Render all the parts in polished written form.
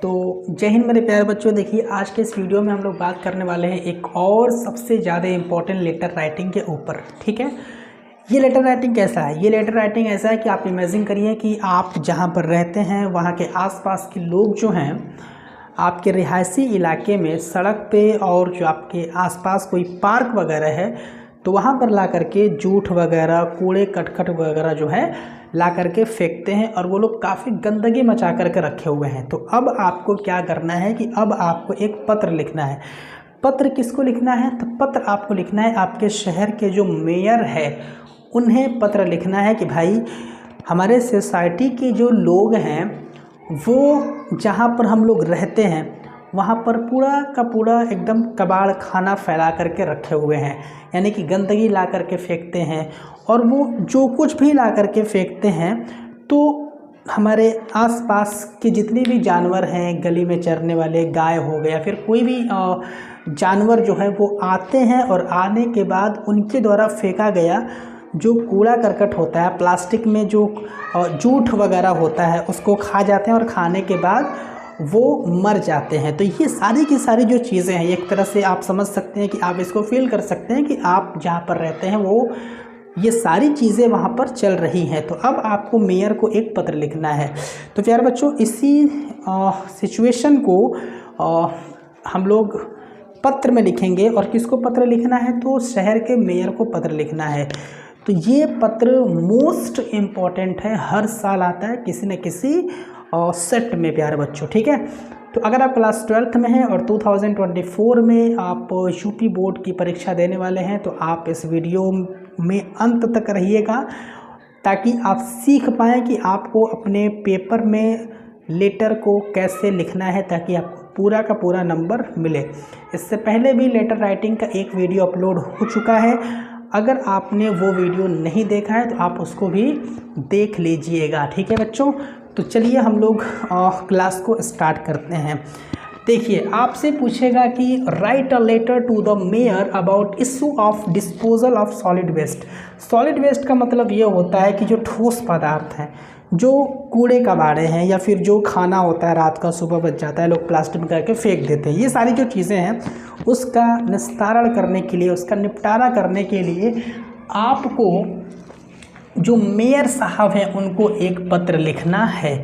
तो जय हिंद मेरे प्यारे बच्चों। देखिए आज के इस वीडियो में हम लोग बात करने वाले हैं एक और सबसे ज़्यादा इम्पोर्टेंट लेटर राइटिंग के ऊपर। ठीक है, ये लेटर राइटिंग कैसा है? ये लेटर राइटिंग ऐसा है कि आप इमेजिन करिए कि आप जहाँ पर रहते हैं वहाँ के आसपास के लोग जो हैं आपके रिहायशी इलाके में सड़क पे और जो आपके आसपास कोई पार्क वगैरह है तो वहाँ पर ला करके जूठ वगैरह कूड़े कटकट वगैरह जो है ला करके फेंकते हैं और वो लोग काफ़ी गंदगी मचा करके रखे हुए हैं। तो अब आपको क्या करना है कि अब आपको एक पत्र लिखना है। पत्र किसको लिखना है? तो पत्र आपको लिखना है आपके शहर के जो मेयर है उन्हें पत्र लिखना है कि भाई हमारे सोसाइटी के जो लोग हैं वो जहाँ पर हम लोग रहते हैं वहाँ पर पूरा का पूरा एकदम कबाड़ खाना फैला करके रखे हुए हैं, यानी कि गंदगी ला करके फेंकते हैं और वो जो कुछ भी ला करके फेंकते हैं तो हमारे आसपास के जितने भी जानवर हैं, गली में चरने वाले गाय हो गए या फिर कोई भी जानवर जो है वो आते हैं और आने के बाद उनके द्वारा फेंका गया जो कूड़ा करकट होता है, प्लास्टिक में जो जूठ वगैरह होता है उसको खा जाते हैं और खाने के बाद वो मर जाते हैं। तो ये सारी की सारी जो चीज़ें हैं एक तरह से आप समझ सकते हैं कि आप इसको फील कर सकते हैं कि आप जहाँ पर रहते हैं वो ये सारी चीज़ें वहाँ पर चल रही हैं। तो अब आपको मेयर को एक पत्र लिखना है। तो प्यारे बच्चों इसी सिचुएशन को हम लोग पत्र में लिखेंगे। और किसको पत्र लिखना है? तो शहर के मेयर को पत्र लिखना है। तो ये पत्र मोस्ट इम्पॉर्टेंट है, हर साल आता है किसी न किसी सेट में प्यारे बच्चों। ठीक है, तो अगर आप क्लास 12th में हैं और 2024 में आप यूपी बोर्ड की परीक्षा देने वाले हैं तो आप इस वीडियो में अंत तक रहिएगा ताकि आप सीख पाएँ कि आपको अपने पेपर में लेटर को कैसे लिखना है ताकि आपको पूरा का पूरा नंबर मिले। इससे पहले भी लेटर राइटिंग का एक वीडियो अपलोड हो चुका है, अगर आपने वो वीडियो नहीं देखा है तो आप उसको भी देख लीजिएगा। ठीक है बच्चों, तो चलिए हम लोग क्लास को स्टार्ट करते हैं। देखिए आपसे पूछेगा कि write a letter to the mayor about issue of disposal of solid waste. Solid waste का मतलब ये होता है कि जो ठोस पदार्थ हैं, जो कूड़े कबाड़े हैं या फिर जो खाना होता है रात का सुबह बच जाता है लोग प्लास्टिक में करके फेंक देते हैं, ये सारी जो चीज़ें हैं उसका निस्तारण करने के लिए, उसका निपटारा करने के लिए आपको जो मेयर साहब हैं उनको एक पत्र लिखना है।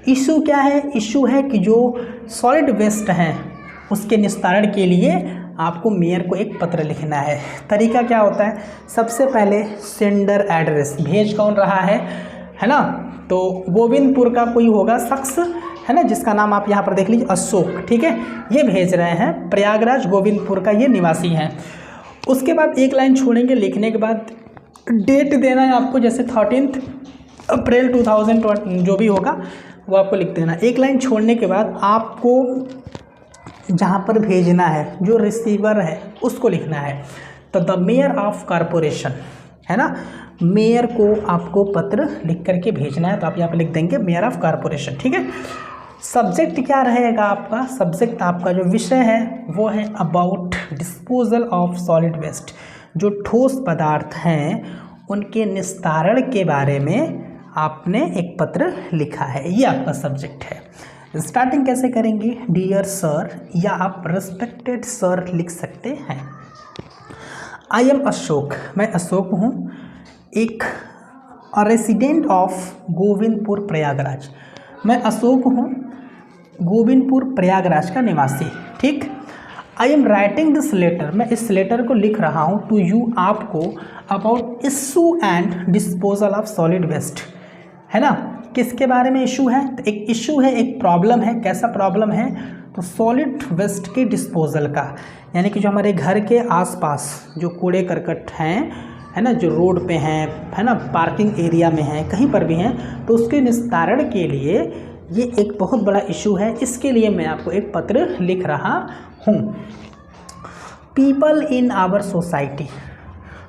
इशू क्या है? इशू है कि जो सॉलिड वेस्ट हैं उसके निस्तारण के लिए आपको मेयर को एक पत्र लिखना है। तरीका क्या होता है? सबसे पहले सेंडर एड्रेस, भेज कौन रहा है ना? तो गोविंदपुर का कोई होगा शख्स है ना, जिसका नाम आप यहाँ पर देख लीजिए अशोक। ठीक है, ये भेज रहे हैं, प्रयागराज गोविंदपुर का ये निवासी हैं। उसके बाद एक लाइन छोड़ेंगे, लिखने के बाद डेट देना है आपको, जैसे 13 अप्रैल 2020 जो भी होगा वो आपको लिख देना। एक लाइन छोड़ने के बाद आपको जहाँ पर भेजना है जो रिसीवर है उसको लिखना है। तो द मेयर ऑफ कॉरपोरेशन है ना, मेयर को आपको पत्र लिख करके भेजना है। तो आप यहाँ पर लिख देंगे मेयर ऑफ कॉरपोरेशन। ठीक है, सब्जेक्ट क्या रहेगा आपका? सब्जेक्ट आपका जो विषय है वो है about disposal of solid waste. जो ठोस पदार्थ हैं उनके निस्तारण के बारे में आपने एक पत्र लिखा है, ये आपका सब्जेक्ट है। स्टार्टिंग कैसे करेंगे? डियर सर या आप रिस्पेक्टेड सर लिख सकते हैं। आई एम अशोक, मैं अशोक हूँ, एक रेसिडेंट ऑफ गोविंदपुर प्रयागराज। मैं अशोक हूँ, गोविंदपुर प्रयागराज का निवासी। ठीक, I am writing this letter, मैं इस लेटर को लिख रहा हूँ टू यू, आपको, about issue and disposal of solid waste. है ना, किसके बारे में इशू है? तो एक इशू है, एक प्रॉब्लम है। कैसा प्रॉब्लम है? तो सॉलिड वेस्ट के डिस्पोजल का, यानी कि जो हमारे घर के आसपास जो कूड़े करकट हैं है ना, जो रोड पे हैं है ना, पार्किंग एरिया में हैं, कहीं पर भी हैं, तो उसके निस्तारण के लिए ये एक बहुत बड़ा इशू है। इसके लिए मैं आपको एक पत्र लिख रहा हूँ। People in our society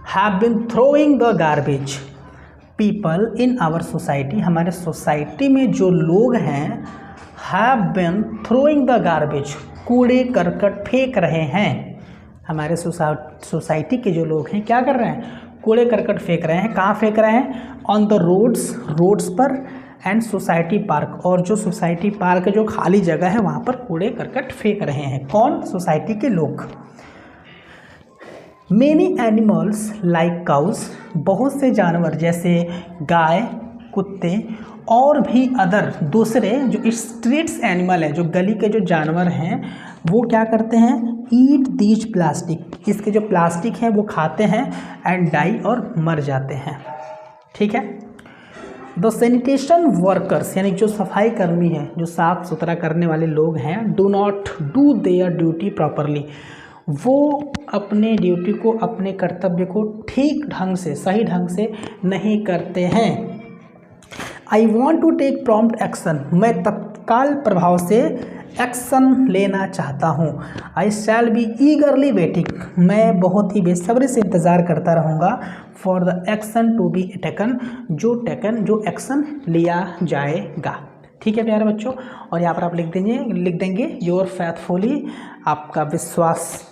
have been throwing the garbage. People in our society, हमारे सोसाइटी में जो लोग हैं, have been throwing the garbage, कूड़े करकट फेंक रहे हैं। हमारे सोसाइटी के जो लोग हैं क्या कर रहे हैं? कूड़े करकट फेंक रहे हैं। कहाँ फेंक रहे हैं? ऑन द रोड्स, रोड्स पर, एंड सोसाइटी पार्क, और जो सोसाइटी पार्क जो खाली जगह है वहाँ पर कूड़े करकट फेंक रहे हैं। कौन? सोसाइटी के लोग। मेनी एनिमल्स लाइक काउज, बहुत से जानवर जैसे गाय, कुत्ते और भी अदर दूसरे जो स्ट्रीट्स एनिमल हैं, जो गली के जो जानवर हैं, वो क्या करते हैं? ईट दीज प्लास्टिक, इसके जो प्लास्टिक हैं वो खाते हैं, एंड डाई, और मर जाते हैं। ठीक है। द सैनिटेशन वर्कर्स, यानी जो सफाई कर्मी हैं, जो साफ सुथरा करने वाले लोग हैं, do not do their duty properly, वो अपने ड्यूटी को, अपने कर्तव्य को ठीक ढंग से, सही ढंग से नहीं करते हैं। I want to take prompt action, मैं तत्काल प्रभाव से एक्शन लेना चाहता हूँ। आई शैल बी ईगरली वेटिंग, मैं बहुत ही बेसब्री से इंतज़ार करता रहूँगा। For the action to be taken, जो एक्शन लिया जाएगा। ठीक है प्यारे बच्चों, और यहाँ पर आप लिख देंगे योर फेथफुली, आपका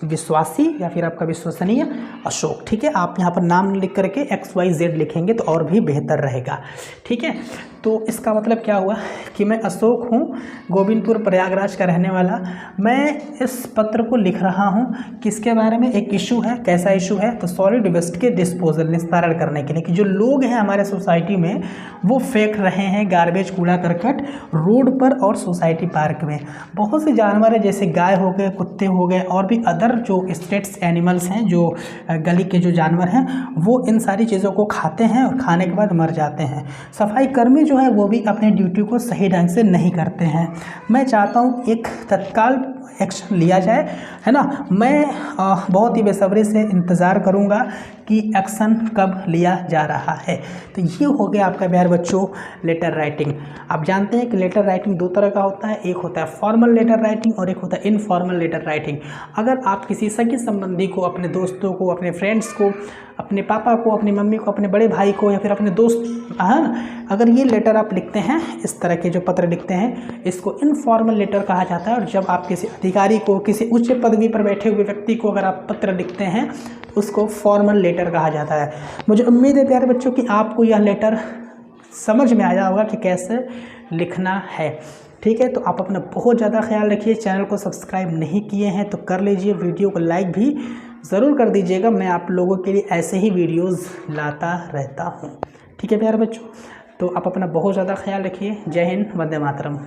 विश्वासी या फिर आपका विश्वसनीय अशोक। ठीक है, आप यहाँ पर नाम लिख करके XYZ लिखेंगे तो और भी बेहतर रहेगा। ठीक है, तो इसका मतलब क्या हुआ कि मैं अशोक हूँ, गोविंदपुर प्रयागराज का रहने वाला। मैं इस पत्र को लिख रहा हूँ किसके बारे में? एक इशू है। कैसा इशू है? तो सॉलिड वेस्ट के डिस्पोजल, निस्तारण करने के लिए, कि जो लोग हैं हमारे सोसाइटी में वो फेंक रहे हैं गार्बेज, कूड़ा करकट रोड पर और सोसाइटी पार्क में। बहुत से जानवर हैं जैसे गाय हो गए, कुत्ते हो गए, और भी अदर जो स्टेट्स एनिमल्स हैं, जो गली के जो जानवर हैं, वो इन सारी चीज़ों को खाते हैं और खाने के बाद मर जाते हैं। सफाई कर्मी जो है वो भी अपने ड्यूटी को सही ढंग से नहीं करते हैं। मैं चाहता हूँ एक तत्काल एक्शन लिया जाए, है ना। मैं बहुत ही बेसब्री से इंतज़ार करूँगा कि एक्शन कब लिया जा रहा है। तो ये हो गया आपका प्यारे बच्चों लेटर राइटिंग। आप जानते हैं कि लेटर राइटिंग दो तरह का होता है, एक होता है फॉर्मल लेटर राइटिंग और एक होता है इनफॉर्मल लेटर राइटिंग। अगर आप किसी सगे संबंधी को, अपने दोस्तों को, अपने फ्रेंड्स को, अपने पापा को, अपनी मम्मी को, अपने बड़े भाई को, या फिर अपने दोस्त, है ना, अगर ये लेटर आप लिखते हैं, इस तरह के जो पत्र लिखते हैं, इसको इनफॉर्मल लेटर कहा जाता है। और जब आप किसी अधिकारी को, किसी उच्च पदवी पर बैठे हुए व्यक्ति को अगर आप पत्र लिखते हैं, उसको फॉर्मल लेटर कहा जाता है। मुझे उम्मीद है प्यारे बच्चों कि आपको यह लेटर समझ में आया होगा कि कैसे लिखना है। ठीक है, तो आप अपना बहुत ज़्यादा ख्याल रखिए। चैनल को सब्सक्राइब नहीं किए हैं तो कर लीजिए, वीडियो को लाइक भी ज़रूर कर दीजिएगा। मैं आप लोगों के लिए ऐसे ही वीडियोज़ लाता रहता हूँ। ठीक है प्यारे बच्चों, तो आप अपना बहुत ज़्यादा ख्याल रखिए। जय हिंद, वंदे मातरम।